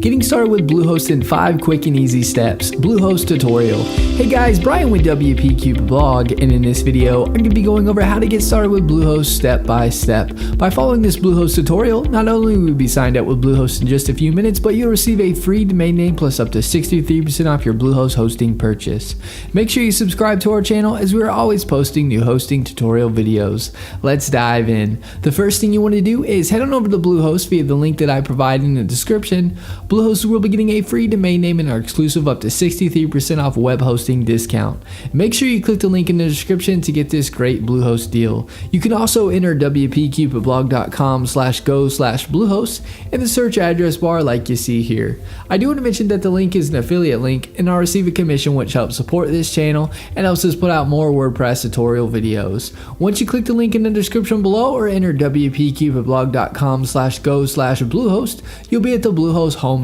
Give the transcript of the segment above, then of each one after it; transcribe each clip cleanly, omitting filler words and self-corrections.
Getting started with Bluehost in 5 quick and easy steps. Bluehost tutorial. Hey guys, Brian with WP Cupid Blog, and in this video, I'm going to be going over how to get started with Bluehost step by step. By following this Bluehost tutorial, not only will you be signed up with Bluehost in just a few minutes, but you'll receive a free domain name plus up to 63% off your Bluehost hosting purchase. Make sure you subscribe to our channel as we are always posting new hosting tutorial videos. Let's dive in. The first thing you want to do is head on over to Bluehost via the link that I provide in the description. Bluehost will be getting a free domain name and our exclusive up to 63% off web hosting discount. Make sure you click the link in the description to get this great Bluehost deal. You can also enter wpcupidblog.com/go/Bluehost in the search address bar like you see here. I do want to mention that the link is an affiliate link and I'll receive a commission which helps support this channel and helps us put out more WordPress tutorial videos. Once you click the link in the description below or enter wpcupidblog.com/go/Bluehost, you'll be at the Bluehost homepage.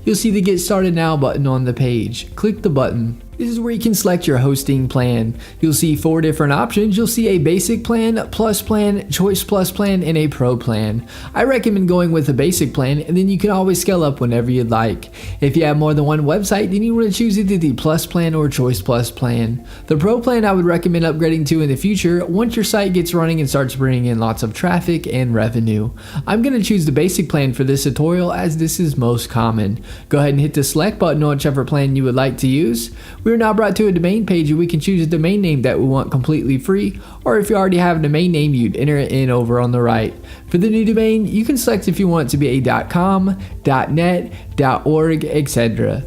You'll see the Get Started Now button on the page. Click the button. This is where you can select your hosting plan. You'll see 4 different options. You'll see a basic plan, plus plan, choice plus plan, and a pro plan. I recommend going with the basic plan, and then you can always scale up whenever you'd like. If you have more than one website, then you want to choose either the plus plan or choice plus plan. The pro plan I would recommend upgrading to in the future once your site gets running and starts bringing in lots of traffic and revenue. I'm going to choose the basic plan for this tutorial as this is most common. Go ahead and hit the select button on whichever plan you would like to use. We're now brought to a domain page and we can choose a domain name that we want completely free, or if you already have a domain name, you'd enter it in over on the right. For the new domain, you can select if you want it to be a .com, .net, .org, etc.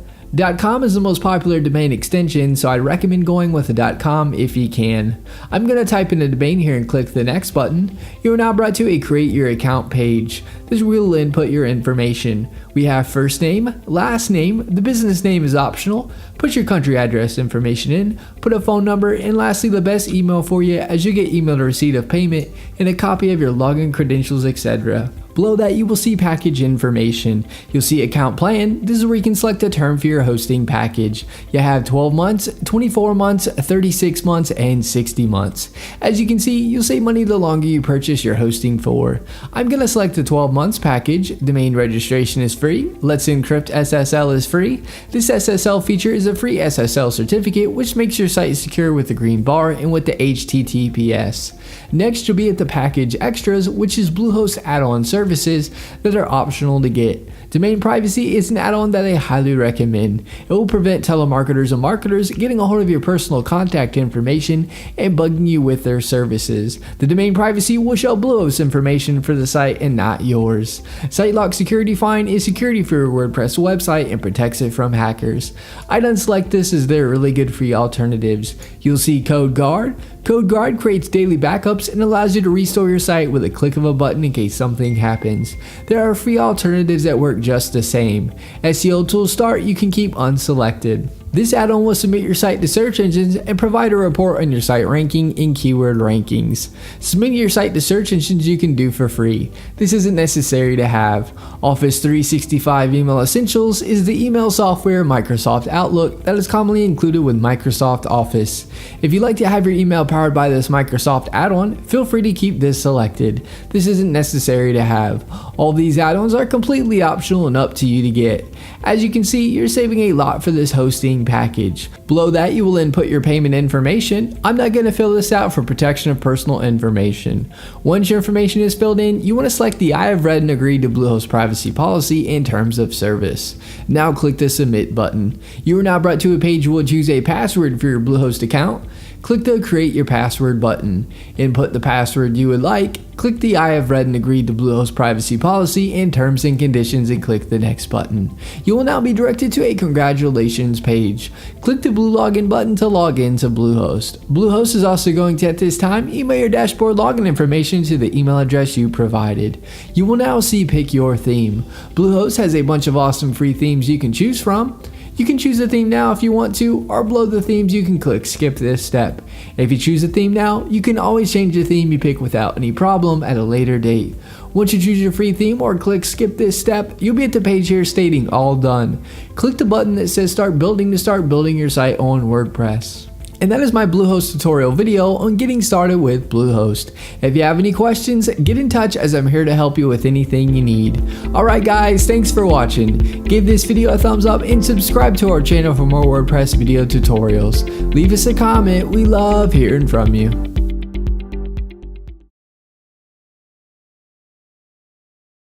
.com is the most popular domain extension, so I'd recommend going with a .com if you can. I'm going to type in a domain here and click the next button. You are now brought to a Create Your Account page. This will input your information. We have first name, last name, the business name is optional, put your country address information in, put a phone number, and lastly the best email for you as you get emailed a receipt of payment and a copy of your login credentials, etc. Below that, you will see package information. You'll see account plan. This is where you can select a term for your hosting package. You have 12 months, 24 months, 36 months, and 60 months. As you can see, you'll save money the longer you purchase your hosting for. I'm going to select the 12 months package. Domain registration is free. Let's Encrypt SSL is free. This SSL feature is a free SSL certificate which makes your site secure with the green bar and with the HTTPS. Next, you'll be at the package extras, which is Bluehost add-on services that are optional to get. Domain privacy is an add-on that I highly recommend. It will prevent telemarketers and marketers getting a hold of your personal contact information and bugging you with their services. The domain privacy will show Bluehost information for the site and not yours. Site lock security fine is security for your WordPress website and protects it from hackers. I'd unselect this as they're really good free alternatives. You'll see Code Guard. Code Guard creates daily backups and allows you to restore your site with a click of a button in case something happens. There are free alternatives that work just the same. SEO Tools Start you can keep unselected. This add-on will submit your site to search engines and provide a report on your site ranking and keyword rankings. Submitting your site to search engines you can do for free. This isn't necessary to have. Office 365 Email Essentials is the email software Microsoft Outlook that is commonly included with Microsoft Office. If you'd like to have your email powered by this Microsoft add-on, feel free to keep this selected. This isn't necessary to have. All these add-ons are completely optional and up to you to get. As you can see, you're saving a lot for this hosting package. Below that, you will input your payment information. I'm not going to fill this out for protection of personal information. Once your information is filled in, you want to select the I have read and agreed to Bluehost privacy policy and terms of service. Now click the submit button. You are now brought to a page where you will choose a password for your Bluehost account. Click the Create Your Password button. Input the password you would like. Click the I have read and agreed to Bluehost privacy policy and terms and conditions and click the next button. You will now be directed to a congratulations page. Click the blue login button to log in to Bluehost. Bluehost is also going to at this time email your dashboard login information to the email address you provided. You will now see pick your theme. Bluehost has a bunch of awesome free themes you can choose from. You can choose a theme now if you want to, or below the themes you can click skip this step. If you choose a theme now, you can always change the theme you pick without any problem at a later date. Once you choose your free theme or click skip this step, you'll be at the page here stating all done. Click the button that says start building to start building your site on WordPress. And that is my Bluehost tutorial video on getting started with Bluehost. If you have any questions, get in touch as I'm here to help you with anything you need. Alright guys, thanks for watching. Give this video a thumbs up and subscribe to our channel for more WordPress video tutorials. Leave us a comment, we love hearing from you.